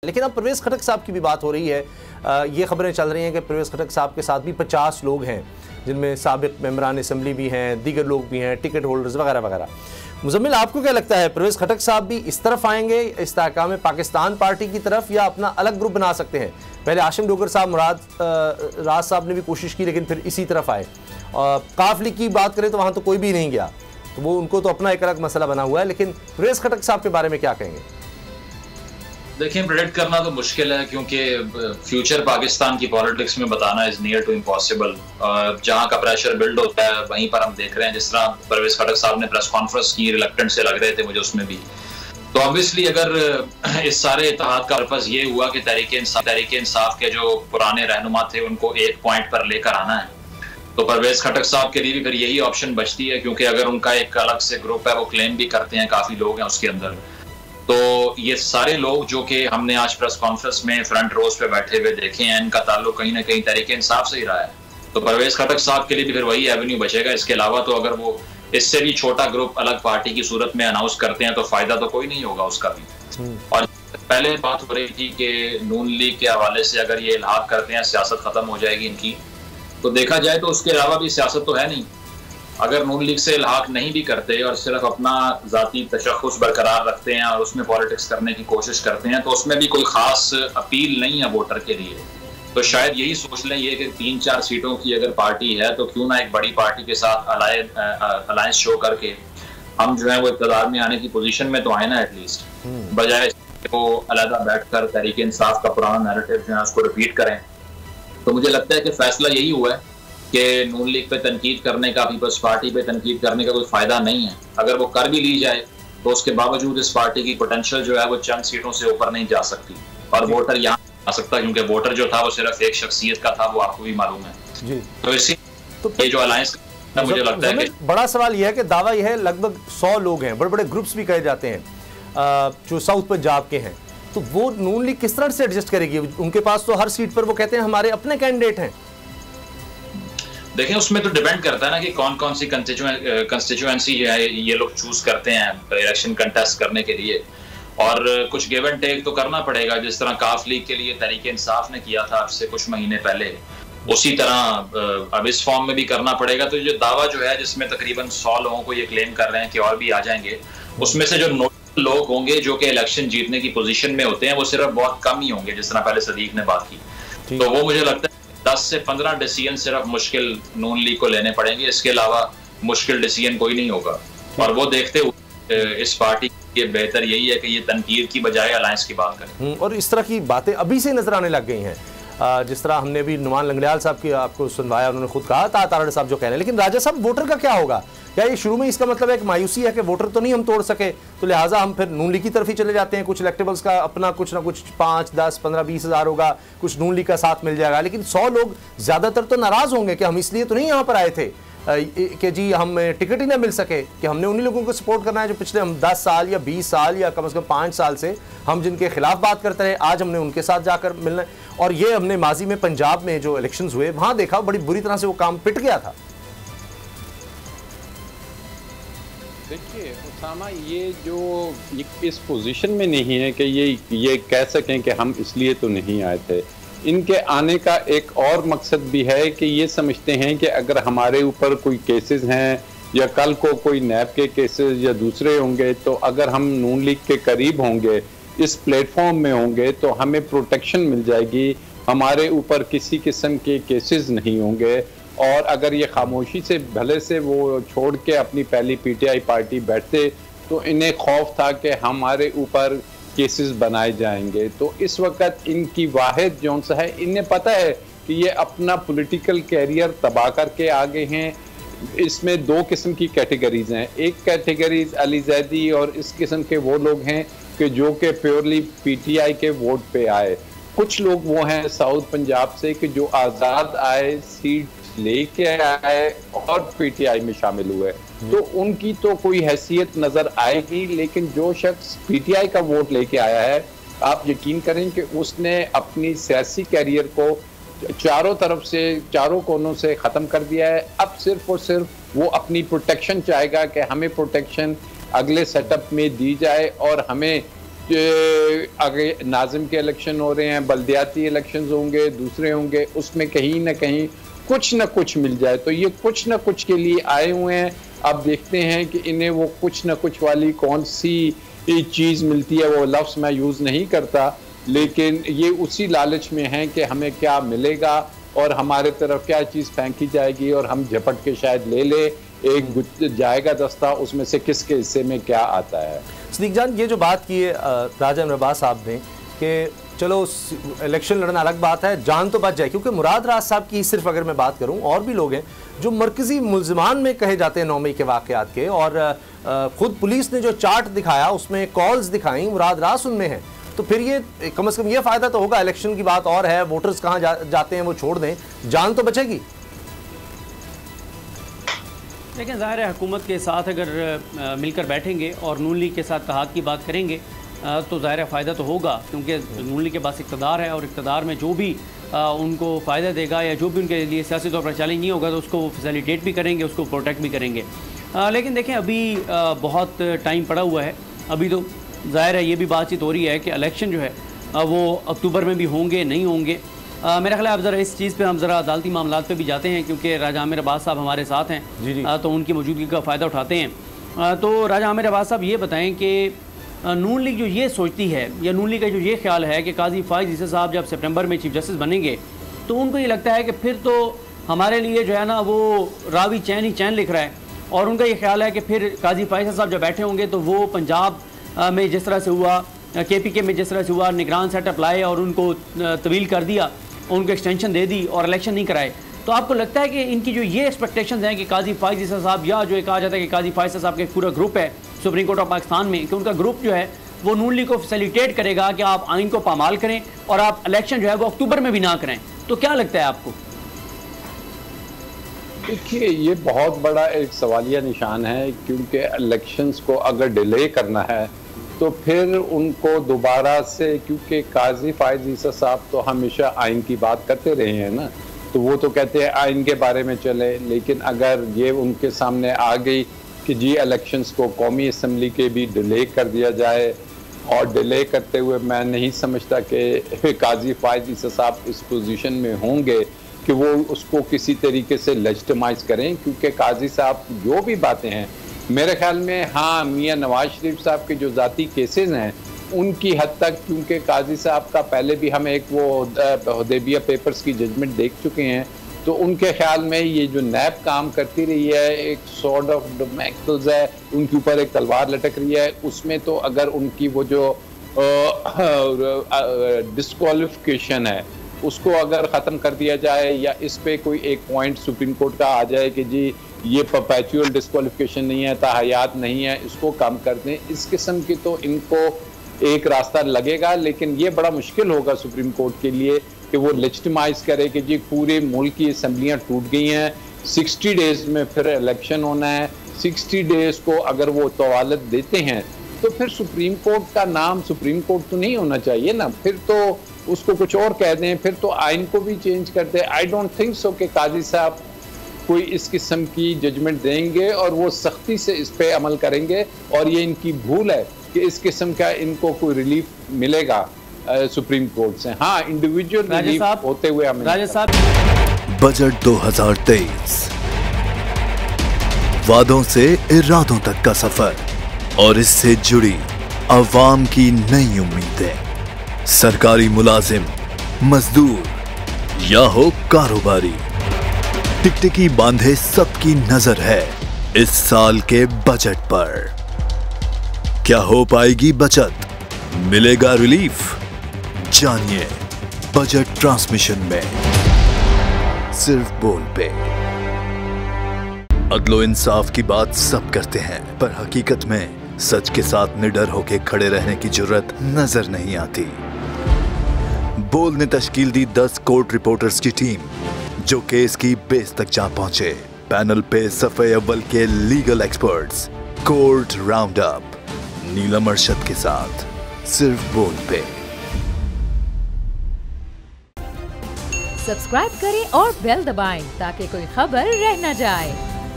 लेकिन अब परवेज़ खटक साहब की भी बात हो रही है। ये खबरें चल रही हैं कि परवेज़ खटक साहब के साथ भी 50 लोग हैं, जिनमें साबिक मेंबरान असम्बली भी हैं, दीगर लोग भी हैं, टिकट होल्डर्स वगैरह वगैरह। मुजम्मिल, आपको क्या लगता है, परवेज़ खटक साहब भी इस तरफ आएंगे, इस्तेहकाम पाकिस्तान पार्टी की तरफ, या अपना अलग ग्रुप बना सकते हैं? पहले आशिम डोगर साहब, मुराद राज साहब ने भी कोशिश की, लेकिन फिर इसी तरफ आए। काफ लीग की बात करें तो वहाँ तो कोई भी नहीं गया, तो वो उनको तो अपना एक अलग मसला बना हुआ है। लेकिन परवेज़ खटक साहब के बारे में क्या कहेंगे? देखिए, प्रेडिक्ट करना तो मुश्किल है, क्योंकि फ्यूचर पाकिस्तान की पॉलिटिक्स में बताना इज नियर टू इम्पॉसिबल। जहां का प्रेशर बिल्ड होता है वहीं पर हम देख रहे हैं, जिस तरह परवेज़ खटक साहब ने प्रेस कॉन्फ्रेंस की, रिलक्टेंट से लग रहे थे मुझे उसमें भी। तो ऑब्वियसली अगर इस सारे इत्तेहाद का पर्पस ये हुआ कि तहरीक इंसाफ के जो पुराने रहनुमा थे उनको एक पॉइंट पर लेकर आना है, तो परवेज़ खटक साहब के लिए भी फिर यही ऑप्शन बचती है, क्योंकि अगर उनका एक अलग से ग्रुप है, वो क्लेम भी करते हैं, काफी लोग हैं उसके अंदर, तो ये सारे लोग जो कि हमने आज प्रेस कॉन्फ्रेंस में फ्रंट रोज पे बैठे हुए देखे हैं, इनका ताल्लुक कहीं ना कहीं तहरीक इंसाफ से ही रहा है। तो परवेज़ खटक साहब के लिए भी फिर वही एवेन्यू बचेगा। इसके अलावा तो अगर वो इससे भी छोटा ग्रुप अलग पार्टी की सूरत में अनाउंस करते हैं तो फायदा तो कोई नहीं होगा उसका भी। और पहले बात हो रही थी कि नून लीग के हवाले से अगर ये इल्हाक करते हैं सियासत खत्म हो जाएगी इनकी, तो देखा जाए तो उसके अलावा भी सियासत तो है नहीं। अगर नून लीग से इल्हाक नहीं भी करते और सिर्फ अपना ज़ाती तशख़्ख़ुस बरकरार रखते हैं और उसमें पॉलिटिक्स करने की कोशिश करते हैं, तो उसमें भी कोई ख़ास अपील नहीं है वोटर के लिए। तो शायद यही सोच लें ये कि 3-4 सीटों की अगर पार्टी है तो क्यों ना एक बड़ी पार्टी के साथ अलायंस शो करके हम जो है वो इक़्तिदार में आने की पोजीशन में तो आए ना एटलीस्ट, बजाय वो अलहदा बैठकर तहरीक इंसाफ का पुराना नैरेटिव जो है उसको रिपीट करें। तो मुझे लगता है कि फैसला यही हुआ है कि नून लीग पे तनकीद करने का, पीपल्स पार्टी पे तनकीद करने का कोई फायदा नहीं है। अगर वो कर भी ली जाए तो उसके बावजूद इस पार्टी की पोटेंशियल जो है वो चंद सीटों से ऊपर नहीं जा सकती, और वोटर यहाँ आ सकता, क्योंकि वोटर जो था वो सिर्फ एक शख्सियत का था, वो आपको भी मालूम है जी। तो इसी ये जो अलायंस मुझे लगता है कि बड़ा सवाल यह है कि दावा यह है लगभग 100 लोग हैं, बड़े बड़े ग्रुप्स भी कहे जाते हैं जो साउथ पंजाब के हैं, तो वो नून लीग किस तरह से एडजस्ट करेगी? उनके पास तो हर सीट पर वो कहते हैं हमारे अपने कैंडिडेट हैं। देखें, उसमें तो डिपेंड करता है ना कि कौन कौन सी कंस्टिट्यूएंसी जो है ये लोग चूज करते हैं इलेक्शन कंटेस्ट करने के लिए, और कुछ गिव एंड टेक तो करना पड़ेगा। जिस तरह काफ लीग के लिए तहरीक इंसाफ ने किया था अब से कुछ महीने पहले, उसी तरह अब इस फॉर्म में भी करना पड़ेगा। तो जो दावा जो है जिसमें तकरीबन 100 लोगों को ये क्लेम कर रहे हैं कि और भी आ जाएंगे, उसमें से जो नोटल लोग होंगे जो कि इलेक्शन जीतने की पोजीशन में होते हैं वो सिर्फ बहुत कम ही होंगे, जिस तरह पहले सदीक ने बात की। तो वो मुझे लगता है 10 से 15 डिसीजन सिर्फ मुश्किल नून लीग को लेने पड़ेंगे, इसके अलावा मुश्किल डिसीजन कोई नहीं होगा। और वो देखते हुए इस पार्टी के बेहतर यही है कि ये तनकीद की बजाय अलायंस की बात करें। और इस तरह की बातें अभी से नजर आने लग गई हैं, जिस तरह हमने भी नुमान लंगड़ियाल साहब की आपको सुनवाया, उन्होंने खुद कहा था तारड़ साहब जो कह रहे हैं। लेकिन राजा साहब, वोटर का क्या होगा? क्या ये शुरू में इसका मतलब है कि मायूसी है कि वोटर तो नहीं हम तोड़ सके, तो लिहाजा हम फिर नून लीग की तरफ ही चले जाते हैं? कुछ इलेक्टेबल्स का अपना कुछ ना कुछ 5, 10, 15, 20 हज़ार होगा, कुछ नून लीग का साथ मिल जाएगा, लेकिन 100 लोग ज़्यादातर तो नाराज़ होंगे कि हम इसलिए तो नहीं यहाँ पर आए थे कि जी हम टिकट ही ना मिल सके, कि हमने उन्हीं लोगों को सपोर्ट करना है जो पिछले हम 10 साल या 20 साल या कम से कम 5 साल से हम जिनके खिलाफ बात करते रहे, आज हमने उनके साथ जाकर मिलना है। और ये हमने माजी में पंजाब में जो इलेक्शंस हुए वहाँ देखा, बड़ी बुरी तरह से वो काम पिट गया था। देखिए उसामा, ये जो इस पोजीशन में नहीं है कि ये कह सकें कि हम इसलिए तो नहीं आए थे। इनके आने का एक और मकसद भी है कि ये समझते हैं कि अगर हमारे ऊपर कोई केसेस हैं या कल को कोई नैब के केसेस या दूसरे होंगे, तो अगर हम नून लीग के करीब होंगे, इस प्लेटफॉर्म में होंगे, तो हमें प्रोटेक्शन मिल जाएगी, हमारे ऊपर किसी किस्म के केसेस नहीं होंगे। और अगर ये खामोशी से भले से वो छोड़ के अपनी पहली पीटीआई पार्टी बैठते, तो इन्हें खौफ था कि हमारे ऊपर केसेस बनाए जाएंगे। तो इस वक्त इनकी वाहिद जौन सा है, इन्हें पता है कि ये अपना पॉलिटिकल कैरियर तबाह करके आगे हैं। इसमें 2 किस्म की कैटेगरीज हैं। एक कैटेगरीज अली जैदी और इस किस्म के वो लोग हैं कि जो कि प्योरली पीटीआई के वोट पे आए। कुछ लोग वो हैं साउथ पंजाब से कि जो आज़ाद आए, सीट लेके आए और पीटीआई में शामिल हुए, तो उनकी तो कोई हैसियत नजर आएगी। लेकिन जो शख्स पीटीआई का वोट लेके आया है, आप यकीन करें कि उसने अपनी सियासी कैरियर को चारों तरफ से, चारों कोनों से ख़त्म कर दिया है। अब सिर्फ और सिर्फ वो अपनी प्रोटेक्शन चाहेगा कि हमें प्रोटेक्शन अगले सेटअप में दी जाए और हमें आगे नाज़िम के इलेक्शन हो रहे हैं, बल्दियाती इलेक्शंस होंगे, दूसरे होंगे, उसमें कहीं ना कहीं कुछ ना कुछ मिल जाए। तो ये कुछ ना कुछ के लिए आए हुए हैं। अब देखते हैं कि इन्हें वो कुछ ना कुछ वाली कौन सी चीज़ मिलती है। वो लफ्ज़ मैं यूज़ नहीं करता, लेकिन ये उसी लालच में हैं कि हमें क्या मिलेगा और हमारे तरफ क्या चीज़ फेंकी जाएगी और हम झपट के शायद ले ले, एक जाएगा दस्ता, उसमें से किसके हिस्से में क्या आता है। सिद्दीक जान, ये जो बात की है राजा अमराबाद साहब ने कि चलो इलेक्शन लड़ना अलग बात है, जान तो बच जाए, क्योंकि मुराद राज साहब की सिर्फ अगर मैं बात करूं, और भी लोग हैं जो मरकजी मुल्ज़िमान में कहे जाते हैं 9 मई के वाक़यात के, और खुद पुलिस ने जो चार्ट दिखाया उसमें कॉल्स दिखाई, मुराद राज उनमें है। तो फिर ये कम से कम ये फ़ायदा तो होगा। इलेक्शन की बात और है, वोटर्स कहाँ जाते हैं वो छोड़ दें, जान तो बचेगी। लेकिन ज़ाहिर है हुकूमत के साथ अगर मिलकर बैठेंगे और नून लीग के साथ इत्तेहाद की बात करेंगे तो ज़ाहिर है फ़ायदा तो होगा, क्योंकि नून लीग के पास इक़्तिदार है और इक़्तिदार में जो भी उनको फ़ायदा देगा या जो भी उनके लिए सियासी तौर पर चैलेंज नहीं होगा तो उसको वो फैसिलिटेट भी करेंगे, उसको प्रोटेक्ट भी करेंगे। लेकिन देखें अभी बहुत टाइम पड़ा हुआ है। अभी तो ज़ाहिर है ये भी बातचीत हो रही है कि इलेक्शन जो है वो अक्टूबर में भी होंगे नहीं होंगे। मेरा ख्याल है अब ज़रा इस चीज़ पे हम ज़रा अदालती मामलात पे भी जाते हैं, क्योंकि राजा आमिर अब्बास साहब हमारे साथ हैं। जी। तो उनकी मौजूदगी का फ़ायदा उठाते हैं। तो राजा आमिर अब्बास साहब ये बताएं कि नून लीग जो ये सोचती है या नून लीग का जो ये ख्याल है कि काजी फ़ाइज़ ईसा साहब जब सितंबर में चीफ जस्टिस बनेंगे तो उनको ये लगता है कि फिर तो हमारे लिए जो है ना वो रावी चैन ही चैन लिख रहा है, और उनका ये ख्याल है कि फिर काजी फ़ाइज़ साहब जब बैठे होंगे तो वो पंजाब में जिस तरह से हुआ, KPK में जिस तरह से हुआ, निगरान सेटअप लाए और उनको तवील कर दिया, उनको एक्सटेंशन दे दी और इलेक्शन नहीं कराए। तो आपको लगता है कि इनकी जो ये एक्सपेक्टेशंस हैं कि काजी फ़ाइज़ ईसा साहब, या जो कहा जाता है कि काजी फ़ाइज़ साहब का एक पूरा ग्रुप है सुप्रीम कोर्ट ऑफ पाकिस्तान में, कि उनका ग्रुप जो है वो नून लीग को फैसिलिटेट करेगा कि आप आइन को पामाल करें और आप इलेक्शन जो है वो अक्टूबर में भी ना करें, तो क्या लगता है आपको? देखिए, ये बहुत बड़ा एक सवालिया निशान है, क्योंकि इलेक्शंस को अगर डिले करना है तो फिर उनको दोबारा से, क्योंकि काजी फ़ाइज़ ईसा साहब तो हमेशा आइन की बात करते रहे हैं ना, तो वो तो कहते हैं आइन के बारे में चले। लेकिन अगर ये उनके सामने आ गई कि जी इलेक्शंस को कौमी असम्बली के भी डिले कर दिया जाए, और डिले करते हुए मैं नहीं समझता कि काजी फ़ाइज़ ईसा साहब इस पोजीशन में होंगे कि वो उसको किसी तरीके से लेजिटिमाइज करें, क्योंकि काजी साहब जो भी बातें हैं मेरे ख्याल में, हाँ, मियाँ नवाज शरीफ साहब के जो ज़ाती केसेस हैं उनकी हद तक, क्योंकि काजी साहब का पहले भी हम एक वो हुदैबिया पेपर्स की जजमेंट देख चुके हैं, तो उनके ख्याल में ये जो नैब काम करती रही है, एक सॉर्ट ऑफ डोमैक्टल्स है, उनके ऊपर एक तलवार लटक रही है, उसमें तो अगर उनकी वो जो डिस्क्वालिफिकेशन है उसको अगर ख़त्म कर दिया जाए, या इस पे कोई एक पॉइंट सुप्रीम कोर्ट का आ जाए कि जी ये परपेचुअल डिस्क्वालिफिकेशन नहीं है, ताहयात नहीं है, इसको कम कर दें, इस किस्म की तो इनको एक रास्ता लगेगा। लेकिन ये बड़ा मुश्किल होगा सुप्रीम कोर्ट के लिए कि वो लेजिटिमाइज करे कि जी पूरे मुल्क की असम्बलियाँ टूट गई हैं, 60 डेज़ में फिर इलेक्शन होना है। 60 डेज़ को अगर वो तवालत देते हैं तो फिर सुप्रीम कोर्ट का नाम सुप्रीम कोर्ट तो नहीं होना चाहिए ना, फिर तो उसको कुछ और कह दें, फिर तो आइन को भी चेंज कर दें। आई डोंट थिंक सो कि काजी साहब कोई इस किस्म की जजमेंट देंगे और वो सख्ती से इस पे अमल करेंगे, और ये इनकी भूल है कि इस किस्म का इनको कोई रिलीफ मिलेगा सुप्रीम कोर्ट से। हाँ, इंडिविजुअल रिलीफ होते हुए हमें। बजट 2023, वादों से इरादों तक का सफर और इससे जुड़ी अवाम की नई उम्मीदें। सरकारी मुलाजिम, मजदूर या हो कारोबारी, टिकटिकी बांधे सबकी नजर है इस साल के बजट पर। क्या हो पाएगी बचत, मिलेगा रिलीफ? जानिए बजट ट्रांसमिशन में, सिर्फ बोल पे। अदलो इंसाफ की बात सब करते हैं, पर हकीकत में सच के साथ निडर होकर खड़े रहने की जुर्रत नजर नहीं आती। बोल ने तश्कील दी 10 कोर्ट रिपोर्टर्स की टीम, जो केस की बेस तक जा पहुंचे। पैनल पे सफे अव्वल के legal experts, court round up, Neelam Arshad के साथ, सिर्फ बोल पे। सब्सक्राइब करें और बेल दबाएं ताकि कोई खबर रह न जाए।